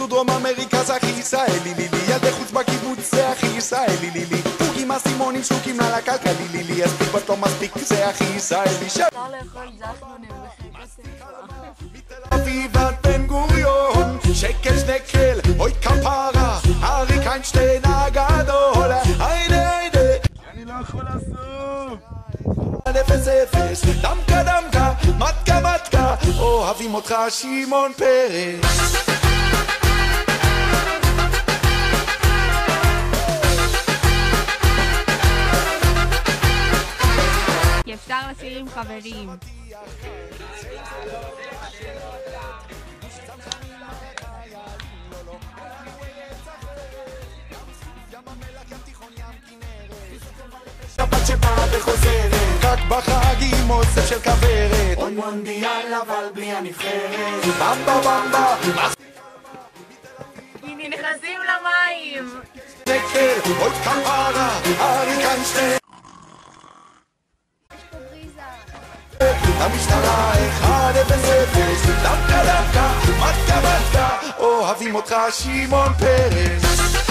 הודו, דרום אמריקה זה הכי ישראלי לילי, ילדי חוץ בקיבוץ זה הכי ישראלי לילי, פוגים אסימונים שלוקים לה לקלקה לילי, אז פיפות לא מספיק זה הכי ישראלי אפשר לאכול זחמונים מתל אביב עד בן גוריון, שקל שנקל, אוי כפרה, אריק איינשטיין הגדול, היידה היידה אני לא יכול לעשות 0-0, דמקה דמקה, מתקה מתקה, אוהבים אותך שמעון פרס. כי אפשר לשיר עם חברים. שבת שבאה וחוזרת, רק בחגים אוסף של כברת, אוי מונדיאל אבל בלי הנבחרת, במבה במבה הנה נכנסים למים. נקר, אוי כפרה, אריק איינשטיין המשטרה 1-0, דמקה דמקה, מתקה מתקה, אוהבים אותך שמעון פרס.